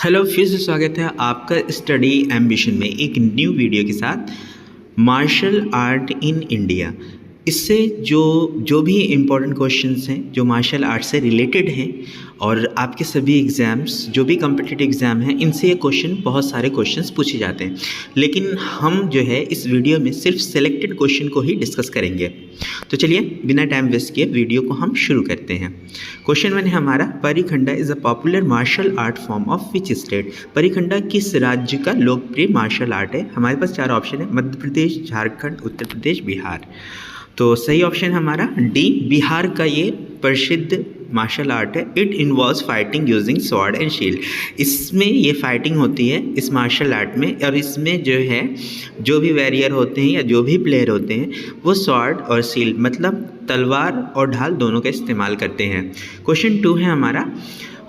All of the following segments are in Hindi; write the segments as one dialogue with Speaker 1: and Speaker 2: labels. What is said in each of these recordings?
Speaker 1: हेलो, फिर से स्वागत है आपका स्टडी एम्बिशन में एक न्यू वीडियो के साथ। मार्शल आर्ट इन इंडिया, इससे जो भी इम्पोर्टेंट क्वेश्चंस हैं जो मार्शल आर्ट से रिलेटेड हैं और आपके सभी एग्ज़ाम्स जो भी कॉम्पिटिटिव एग्ज़ाम हैं इनसे ये क्वेश्चन बहुत सारे क्वेश्चंस पूछे जाते हैं, लेकिन हम जो है इस वीडियो में सिर्फ सेलेक्टेड क्वेश्चन को ही डिस्कस करेंगे। तो चलिए बिना टाइम वेस्ट किए वीडियो को हम शुरू करते हैं। क्वेश्चन 1 है हमारा, Parikhanda is a popular martial art form of which state. Parikhanda किस राज्य का लोकप्रिय मार्शल आर्ट है? हमारे पास 4 ऑप्शन है, मध्य प्रदेश, झारखंड, उत्तर प्रदेश, बिहार। तो सही ऑप्शन हमारा डी, बिहार का ये प्रसिद्ध मार्शल आर्ट है। It involves fighting using sword and shield. इसमें ये फाइटिंग होती है इस मार्शल आर्ट में, और इसमें जो है जो भी वॉरियर होते हैं या जो भी प्लेयर होते हैं वो स्वॉर्ड और शील्ड मतलब तलवार और ढाल दोनों का इस्तेमाल करते हैं। क्वेश्चन 2 है हमारा,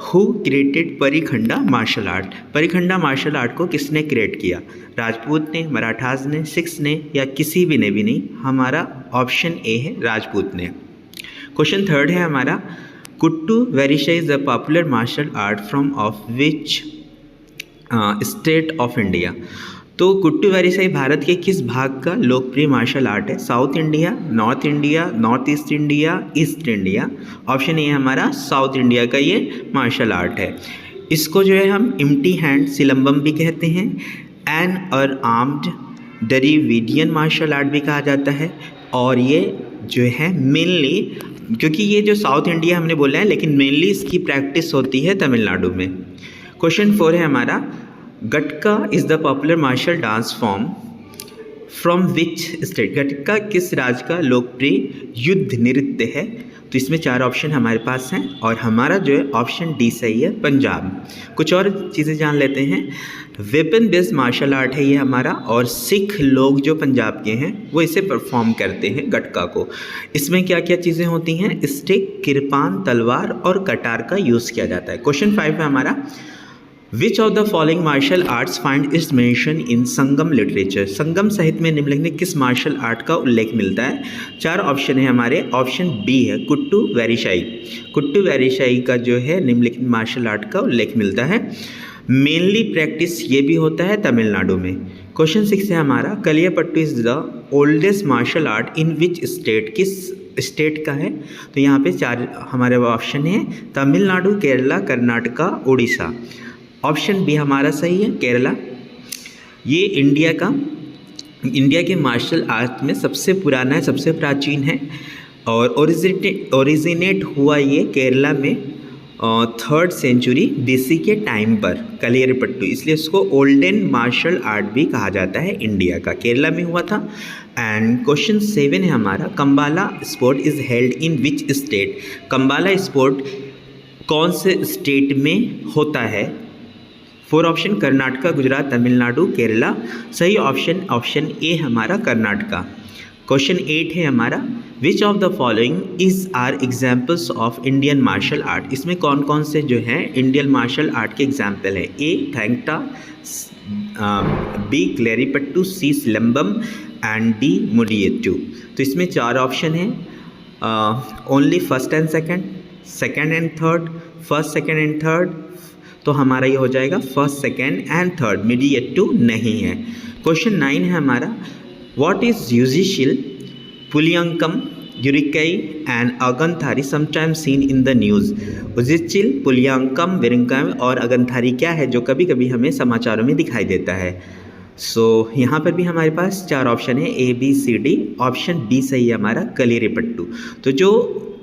Speaker 1: who created Parikhanda martial art. Parikhanda martial art को किसने क्रिएट किया? राजपूत ने, मराठास ने, सिख्स ने या किसी भी ने भी नहीं। हमारा ऑप्शन ए है राजपूत ने। क्वेश्चन 3 है हमारा, Kuttu Varisai is a popular martial art from of which state of India. तो कुट्टू वेरिसाई भारत के किस भाग का लोकप्रिय मार्शल आर्ट है? South India, north east India, east India. Option A हमारा साउथ इंडिया का ये मार्शल आर्ट है। इसको जो है हम एम्प्टी हैंड सिलम्बम भी कहते हैं, एन और आर्म्ड डरीविडियन मार्शल आर्ट भी कहा जाता है। और ये जो है मेनली, क्योंकि ये जो साउथ इंडिया हमने बोला है, लेकिन मेनली इसकी प्रैक्टिस होती है तमिलनाडु में। क्वेश्चन 4 है हमारा, Gatka is the popular martial dance form from which state. Gatka किस राज्य का लोकप्रिय युद्ध नृत्य है? तो इसमें 4 ऑप्शन हमारे पास हैं और हमारा जो है ऑप्शन डी सही है, पंजाब। कुछ और चीज़ें जान लेते हैं। वेपन बेस्ड मार्शल आर्ट है ये हमारा, और सिख लोग जो पंजाब के हैं वो इसे परफॉर्म करते हैं गटका को। इसमें क्या क्या चीज़ें होती हैं? स्टिक, किरपान, तलवार और कटार का यूज़ किया जाता है। क्वेश्चन 5 है हमारा, which of the following martial arts find is mention in Sangam literature. Sangam साहित्य में निम्नलिखित किस मार्शल आर्ट का उल्लेख मिलता है? 4 ऑप्शन है हमारे। ऑप्शन बी है कुट्टू वेरिशाई। कुट्टू वेरिशाई का जो है निम्नलिखित मार्शल आर्ट का उल्लेख मिलता है। मेनली प्रैक्टिस ये भी होता है तमिलनाडु में। क्वेश्चन 6 है हमारा, Kalaripayattu is the oldest martial art in which state. किस स्टेट का है? तो यहाँ पे 4 हमारे ऑप्शन है, तमिलनाडु, केरला, कर्नाटका, उड़ीसा। ऑप्शन बी हमारा सही है, केरला। ये इंडिया के मार्शल आर्ट में सबसे पुराना है, सबसे प्राचीन है, और ओरिजिनेट हुआ ये केरला में 3rd सेंचुरी BC के टाइम पर, कलियापट्टू, इसलिए इसको ओल्डन मार्शल आर्ट भी कहा जाता है इंडिया का। केरला में हुआ था। एंड क्वेश्चन 7 है हमारा, Kambala sport is held in which state. Kambala sport कौन से स्टेट में होता है? 4 ऑप्शन, कर्नाटका, गुजरात, तमिलनाडु, केरला। सही ऑप्शन ए हमारा कर्नाटका। क्वेश्चन 8 है हमारा, which of the following is are examples of Indian martial art. इसमें कौन कौन से जो हैं इंडियन मार्शल आर्ट के एग्जाम्पल हैं? A Thang Ta, B Kalaripayattu, C Silambam and D Mudiyettu. तो इसमें 4 ऑप्शन हैं, only first and second and third, first, second and third. तो हमारा ये हो जाएगा first, second and third, Mudiyettu नहीं है। क्वेश्चन 9 है हमारा, what is Uzhichil, Puliyankam, Verumkai and Angathari sometimes seen in the news. Uzhichil, Puliyankam, Verumkai और अगंथारी क्या है जो कभी कभी हमें समाचारों में दिखाई देता है? सो यहाँ पर भी हमारे पास 4 ऑप्शन है, A B C D। Option B सही है हमारा, कलियापट्टू। तो जो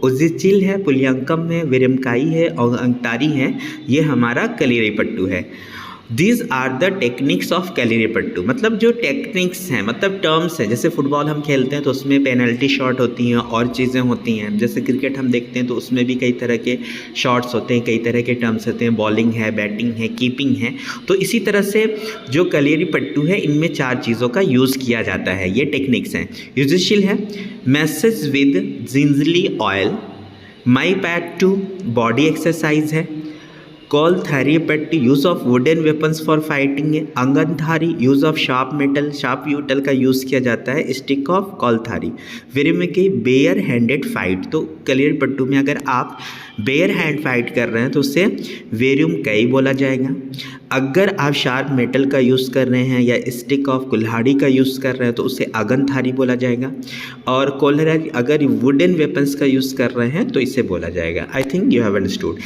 Speaker 1: उजिचिल है, पुलियंकम है, विरमकाई है और अंतारी है, ये हमारा कलियापट्टू है। These are the techniques of Kalaripayattu. मतलब जो टेक्निक्स हैं, मतलब टर्म्स हैं, जैसे फुटबॉल हम खेलते हैं तो उसमें पेनल्टी शॉट होती हैं और चीज़ें होती हैं। जैसे क्रिकेट हम देखते हैं तो उसमें भी कई तरह के शॉट्स होते हैं, कई तरह के टर्म्स होते हैं, बॉलिंग है, बैटिंग है, कीपिंग है। तो इसी तरह से जो कलियापट्टू है इनमें 4 चीज़ों का यूज़ किया जाता है, ये टेक्निक्स हैं। यूजिशिल है, massage with gingelly oil, Meipayattu body exercise है, Kolthari use of wooden weapons for fighting है, Angathari use of sharp metal का यूज़ किया जाता है, स्टिक ऑफ कॉलथारी, विरम के बेयर हैंडेड फाइट। तो कलियापट्टू में अगर आप बेयर हैंड फाइट कर रहे हैं तो उसे वेरियम कई बोला जाएगा। अगर आप शार्प मेटल का यूज़ कर रहे हैं या स्टिक ऑफ कुल्हाड़ी का यूज़ कर रहे हैं तो उसे आगनथारी बोला जाएगा। और कोलरा अगर वुडन वेपन्स का यूज़ कर रहे हैं तो इसे बोला जाएगा। I think you have understood.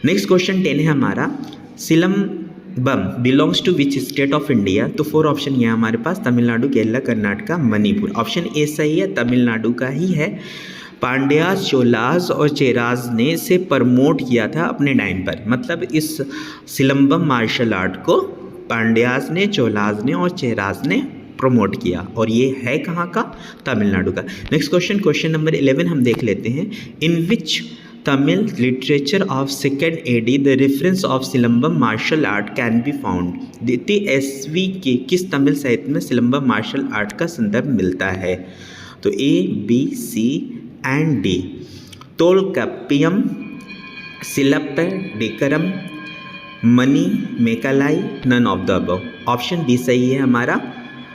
Speaker 1: Next question 10 है हमारा, Silambam belongs to which state of India. तो 4 ऑप्शन ये हमारे पास, तमिलनाडु, केरला, कर्नाटका, मणिपुर। ऑप्शन ए सही है, तमिलनाडु का ही है। पांड्यास, चोलास और चेराज ने इसे प्रमोट किया था अपने टाइम पर, मतलब इस सिलंबम मार्शल आर्ट को पांड्यास ने, चोलास ने और चेराज ने प्रमोट किया, और ये है कहाँ का? तमिलनाडु का। नेक्स्ट क्वेश्चन, क्वेश्चन नंबर 11 हम देख लेते हैं। In which Tamil literature of second AD the reference of Silambam martial art can be found. द्वितीय ईस्वी के किस तमिल साहित्य में सिलंबम मार्शल आर्ट का संदर्भ मिलता है? तो A, B, C and D. Tolkappiyam, Silappatikaram, Manimekalai, none of the above. Option D सही है हमारा,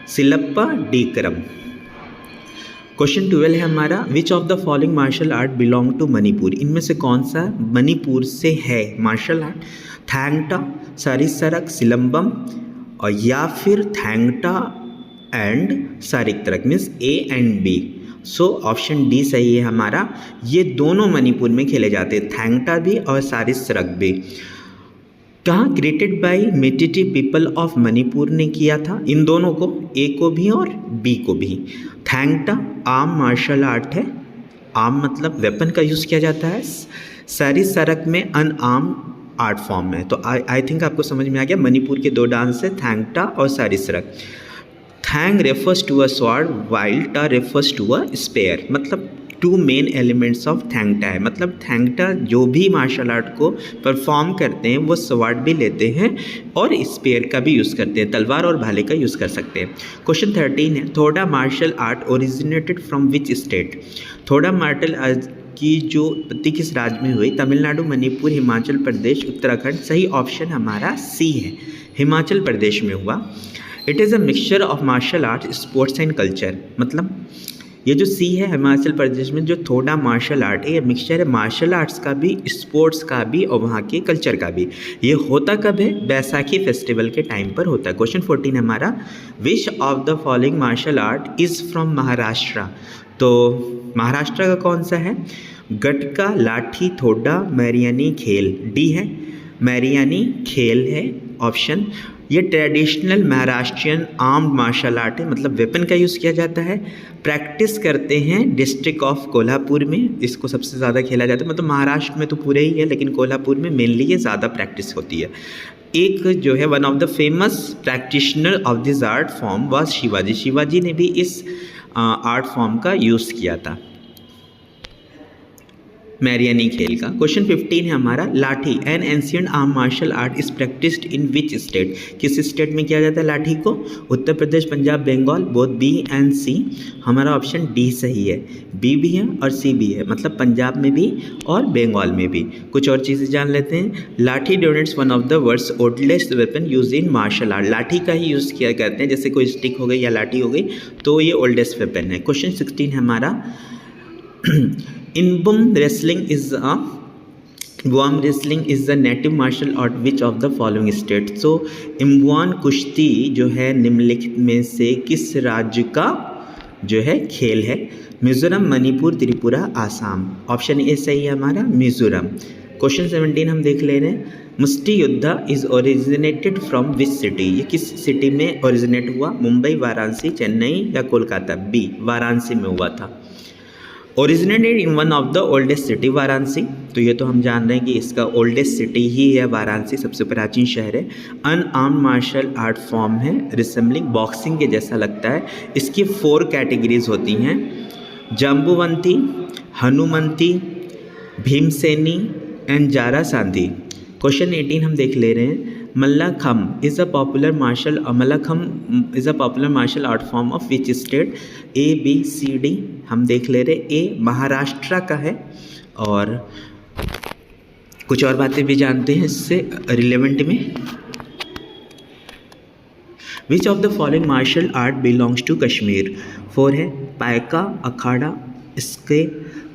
Speaker 1: सिलप्पडिकरम। क्वेश्चन 12 है हमारा, which of the following martial art belong to Manipur. इनमें से कौन सा मणिपुर से है मार्शल आर्ट? थैंगटा, सारिस्सरक, सिलंबम और या फिर Thang Ta and Sarit Sarak, means A and B. So option D सही है हमारा। ये दोनों मणिपुर में खेले जाते हैं, थैंगटा भी और सारिस्सरक भी। कहाँ? Created by Meitei people of Manipur ने किया था इन दोनों को, ए को भी और बी को भी। थैंगटा आर्म मार्शल आर्ट है, आर्म मतलब वेपन का यूज़ किया जाता है। सारिस्सरक में अनआर्म आर्ट फॉर्म है। तो आई थिंक आपको समझ में आ गया। मणिपुर के 2 डांस है, थैंगटा और Sarit Sarak. Thang refers to a sword while Ta refers to a spear, मतलब 2 मेन एलिमेंट्स ऑफ थैंगटा है। मतलब थैंगटा जो भी मार्शल आर्ट को परफॉर्म करते हैं वो स्वॉर्ड भी लेते हैं और स्पेयर का भी यूज़ करते हैं, तलवार और भाले का यूज़ कर सकते हैं। क्वेश्चन 13 है, Thoda martial art originated from which state. Thoda martial art की जो उत्पत्ति किस राज्य में हुई? तमिलनाडु, मणिपुर, हिमाचल प्रदेश, उत्तराखंड। सही ऑप्शन हमारा सी है, हिमाचल प्रदेश में हुआ। It is a mixture of martial art, sports and culture. मतलब ये जो सी है हिमाचल प्रदेश में जो थोड़ा मार्शल आर्ट है, ये मिक्सचर है मार्शल आर्ट्स का भी, स्पोर्ट्स का भी और वहाँ के कल्चर का भी। ये होता कब है? बैसाखी फेस्टिवल के टाइम पर होता है। क्वेश्चन 14 हमारा, which of the following martial art is from Maharashtra. तो महाराष्ट्र का कौन सा है? गटका, लाठी, थोड़ा, मैरियानी खेल। डी है, मैरियानी खेल है ऑप्शन। ये traditional Maharashtrian armed martial art है, मतलब वेपन का यूज़ किया जाता है। प्रैक्टिस करते हैं डिस्ट्रिक्ट ऑफ कोल्हापुर में, इसको सबसे ज़्यादा खेला जाता है। मतलब महाराष्ट्र में तो पूरे ही है, लेकिन कोल्हापुर में मेनली ये ज़्यादा प्रैक्टिस होती है। एक जो है one of the famous practitioner of this art form was Shivaji. Shivaji ने भी इस आर्ट फॉर्म का यूज़ किया था, मैरियानी खेल का। क्वेश्चन 15 है हमारा, lathi an ancient arm martial art is practised in which state. किस स्टेट में किया जाता है लाठी को? Uttar Pradesh, Punjab, Bengal. Both B and C. हमारा ऑप्शन डी सही है, बी भी है और सी भी है, मतलब पंजाब में भी और बंगाल में भी। कुछ और चीज़ें जान लेते हैं। Lathi denotes one of the world's oldest weapon use in martial art. Lathi का ही यूज़ किया करते हैं, जैसे कोई स्टिक हो गई या लाठी हो गई तो ये ओल्डेस्ट वेपन है। क्वेश्चन 16 है हमारा, Inbum wrestling is a Imbuan wrestling is the native martial art which of the following state। So इम्बुआन कुश्ती जो है निम्नलिखित में से किस राज्य का जो है खेल है? मिजोरम, मणिपुर, त्रिपुरा, आसाम। ऑप्शन ए सही है हमारा, मिजोरम। क्वेश्चन 17 हम देख ले रहे हैं, मुष्टि युद्ध is originated from which city. ये किस सिटी में ओरिजिनेट हुआ? मुंबई, वाराणसी, चेन्नई या कोलकाता। बी, वाराणसी में हुआ था। Originated in one of the oldest city, Varanasi. तो ये तो हम जान रहे हैं कि इसका ओल्डेस्ट सिटी ही है वाराणसी, सबसे प्राचीन शहर है। अनआर्म्ड मार्शल आर्ट फॉर्म है, रिसेंबलिंग बॉक्सिंग के जैसा लगता है। इसकी 4 कैटेगरीज होती हैं, Jambuvanti, Hanumanti, Bhimseni and Jarasandhi. Question 18 हम देख ले रहे हैं, Mallakhamb is a popular martial art form of which state. A, B, C, D. हम देख ले रहे, ए महाराष्ट्र का है। और कुछ और बातें भी जानते हैं इससे रिलेवेंट में। Which of the following martial art belongs to Kashmir. 4 है, पायका, अखाड़ा, इसके,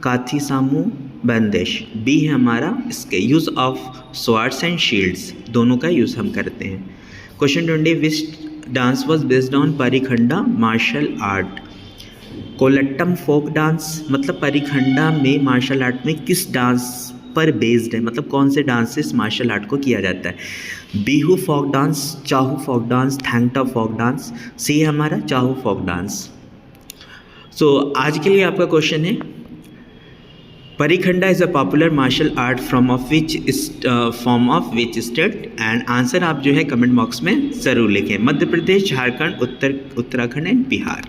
Speaker 1: काथी सामू बंदिश। बी है हमारा इसके use of swords and shields, दोनों का यूज़ हम करते हैं। Question 20, which dance was based on Parikhanda martial art. Kolattam folk dance, मतलब परिखंडा में मार्शल आर्ट में किस डांस पर बेस्ड है, मतलब कौन से डांस से इस मार्शल आर्ट को किया जाता है। बिहू फोक डांस, चाहू फोक डांस, थैंगटा फोक डांस। सी है हमारा चाहू फोक डांस। सो आज के लिए आपका क्वेश्चन है, Parikhanda is a popular martial art form of which state. And answer आप जो है कमेंट बॉक्स में ज़रूर लिखें। मध्य प्रदेश, झारखंड, उत्तराखंड एंड बिहार।